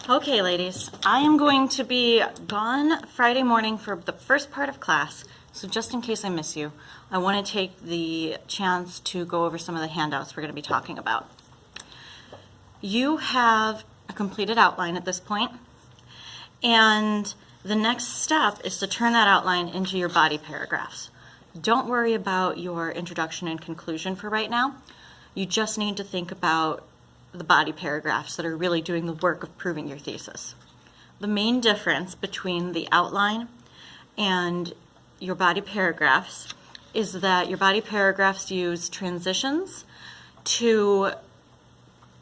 Okay, ladies, I am going to be gone Friday morning for the first part of class, so just in case I miss you, I want to take the chance to go over some of the handouts we're going to be talking about. You have a completed outline at this point, and the next step is to turn that outline into your body paragraphs. Don't worry about your introduction and conclusion for right now. You just need to think about the body paragraphs that are really doing the work of proving your thesis. The main difference between the outline and your body paragraphs is that your body paragraphs use transitions to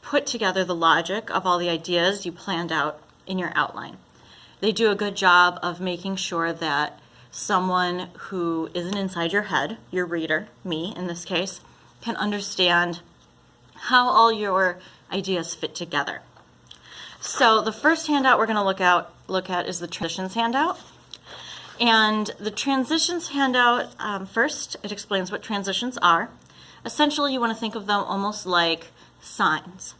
put together the logic of all the ideas you planned out in your outline. They do a good job of making sure that someone who isn't inside your head, your reader, me in this case, can understand how all your ideas fit together. So the first handout we're going to look at is the transitions handout. And the transitions handout, first, it explains what transitions are. Essentially, you want to think of them almost like signs.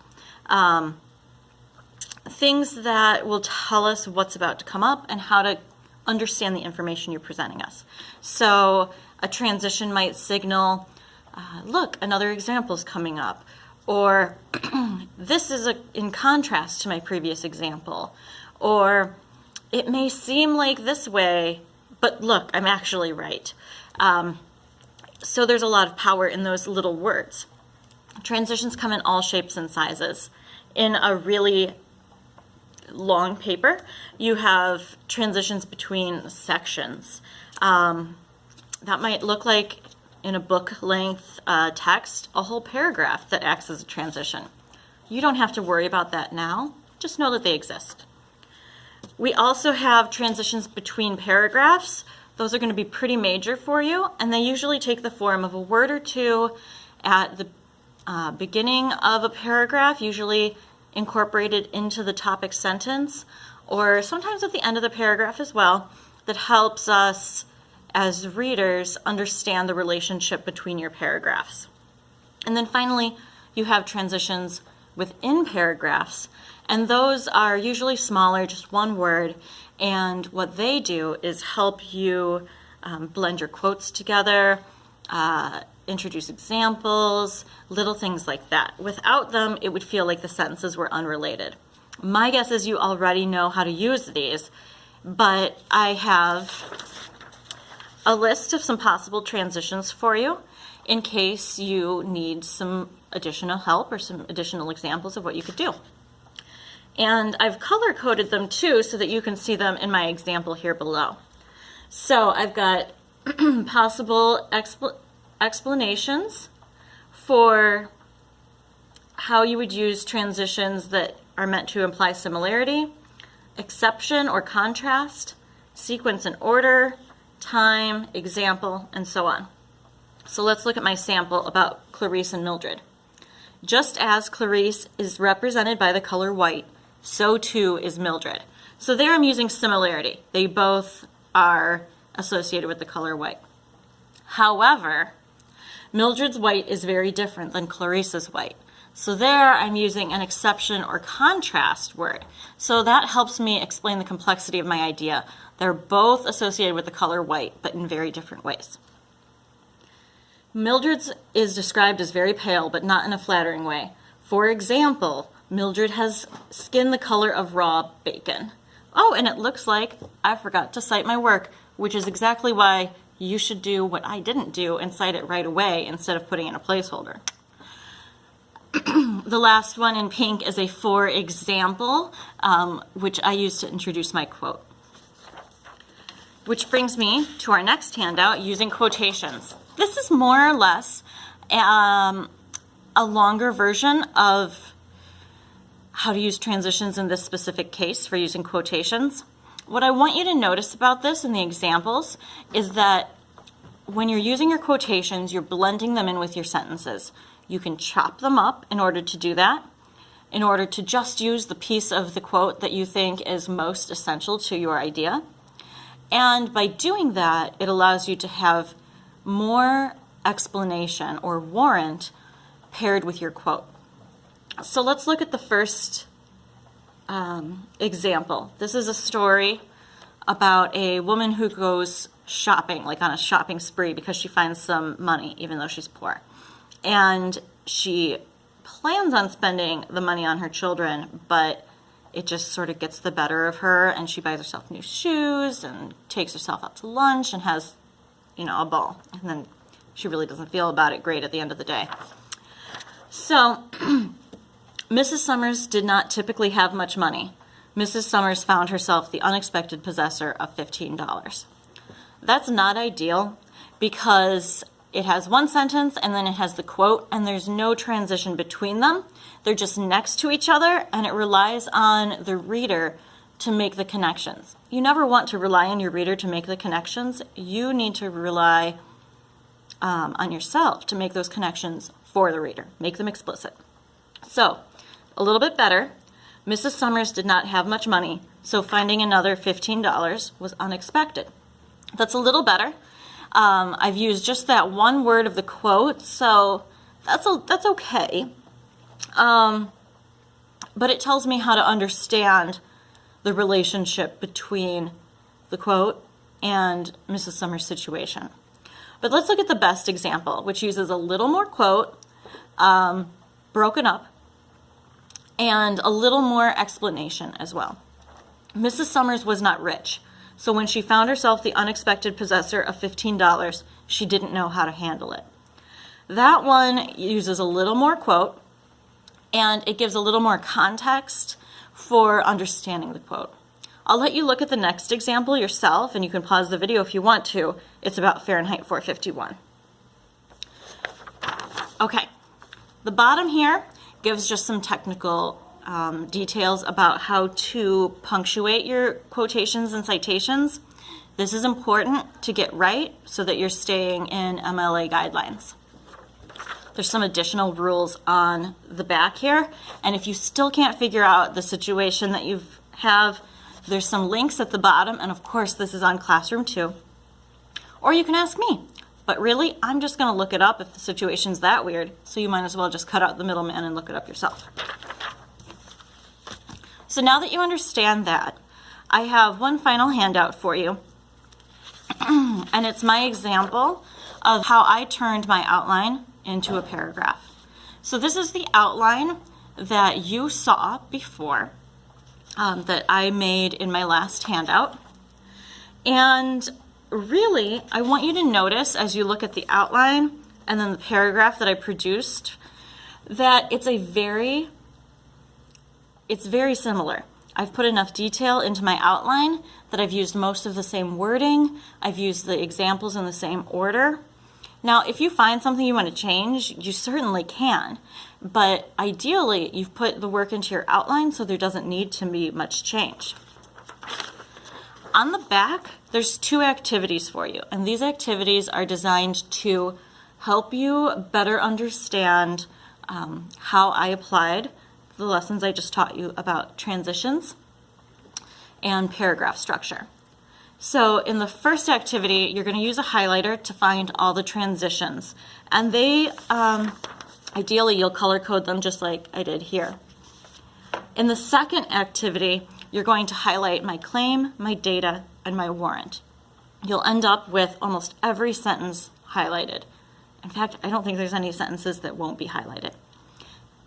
Things that will tell us what's about to come up and how to understand the information you're presenting us. So a transition might signal, look, another example is coming up. Or this is in contrast to my previous example. Or it may seem like this way, but look, I'm actually right. So there's a lot of power in those little words. Transitions come in all shapes and sizes. In a really long paper, you have transitions between sections. That might look like, in a book-length text, a whole paragraph that acts as a transition. You don't have to worry about that now. Just know that they exist. We also have transitions between paragraphs. Those are going to be pretty major for you, and they usually take the form of a word or two at the beginning of a paragraph, usually incorporated into the topic sentence, or sometimes at the end of the paragraph as well, that helps us as readers understand the relationship between your paragraphs. And then finally, you have transitions within paragraphs, and those are usually smaller, just one word, and what they do is help you blend your quotes together, introduce examples, little things like that. Without them, it would feel like the sentences were unrelated. My guess is you already know how to use these, but I have a list of some possible transitions for you in case you need some additional help or some additional examples of what you could do. And I've color-coded them too so that you can see them in my example here below. So I've got possible explanations for how you would use transitions that are meant to imply similarity, exception or contrast, sequence and order, time, example, and so on. So let's look at my sample about Clarice and Mildred. Just as Clarice is represented by the color white, so too is Mildred. So there I'm using similarity. They both are associated with the color white. However, Mildred's white is very different than Clarice's white. So there I'm using an exception or contrast word. So that helps me explain the complexity of my idea. They're both associated with the color white, but in very different ways. Mildred's is described as very pale, but not in a flattering way. For example, Mildred has skin the color of raw bacon. Oh, and it looks like I forgot to cite my work, which is exactly why you should do what I didn't do and cite it right away instead of putting in a placeholder. The last one in pink is a for example, which I use to introduce my quote. Which brings me to our next handout, using quotations. This is more or less a longer version of how to use transitions in this specific case for using quotations. What I want you to notice about this in the examples is that when you're using your quotations, you're blending them in with your sentences. You can chop them up in order to do that, in order to just use the piece of the quote that you think is most essential to your idea. And by doing that, it allows you to have more explanation or warrant paired with your quote. So let's look at the first example. This is a story about a woman who goes shopping, like on a shopping spree because she finds some money, even though she's poor. And she plans on spending the money on her children, but it just sort of gets the better of her, and she buys herself new shoes and takes herself out to lunch and has, a ball. And then she really doesn't feel about it great at the end of the day. So Mrs. Summers did not typically have much money. Mrs. Summers found herself the unexpected possessor of $15. That's not ideal because it has one sentence and then it has the quote, and there's no transition between them. They're just next to each other, and it relies on the reader to make the connections. You never want to rely on your reader to make the connections. You need to rely on yourself to make those connections for the reader. Make them explicit. So, a little bit better. Mrs. Summers did not have much money, so finding another $15 was unexpected. That's a little better. I've used just that one word of the quote, so that's okay. But it tells me how to understand the relationship between the quote and Mrs. Summers' situation. But let's look at the best example, which uses a little more quote, broken up, and a little more explanation as well. Mrs. Summers was not rich, so when she found herself the unexpected possessor of $15, she didn't know how to handle it. That one uses a little more quote, and it gives a little more context for understanding the quote. I'll let you look at the next example yourself, and you can pause the video if you want to. It's about Fahrenheit 451. Okay, the bottom here gives just some technical details about how to punctuate your quotations and citations. This is important to get right so that you're staying in MLA guidelines. There's some additional rules on the back here, and if you still can't figure out the situation that you have, there's some links at the bottom, and of course this is on Classroom 2. Or you can ask me, but really I'm just going to look it up if the situation's that weird, so you might as well just cut out the middleman and look it up yourself. So now that you understand that, I have one final handout for you, and it's my example of how I turned my outline into a paragraph. So this is the outline that you saw before that I made in my last handout. And really, I want you to notice as you look at the outline and then the paragraph that I produced that it's very similar. I've put enough detail into my outline that I've used most of the same wording. I've used the examples in the same order. Now, if you find something you want to change, you certainly can, but ideally you've put the work into your outline so there doesn't need to be much change. On the back, there's 2 activities for you, and these activities are designed to help you better understand how I applied the lessons I just taught you about transitions and paragraph structure. So in the first activity, you're going to use a highlighter to find all the transitions. And they, ideally, you'll color code them just like I did here. In the second activity, you're going to highlight my claim, my data, and my warrant. You'll end up with almost every sentence highlighted. In fact, I don't think there's any sentences that won't be highlighted.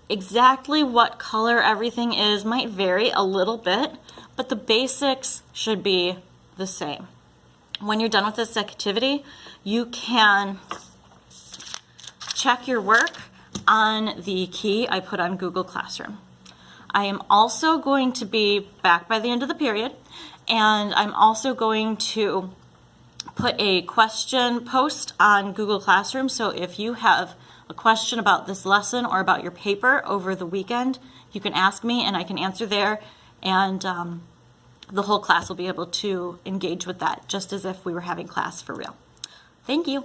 Exactly what color everything is might vary a little bit, but the basics should be the same. When you're done with this activity, you can check your work on the key I put on Google Classroom. I am also going to be back by the end of the period, and I'm also going to put a question post on Google Classroom, so if you have a question about this lesson or about your paper over the weekend, you can ask me and I can answer there, and the whole class will be able to engage with that just as if we were having class for real. Thank you.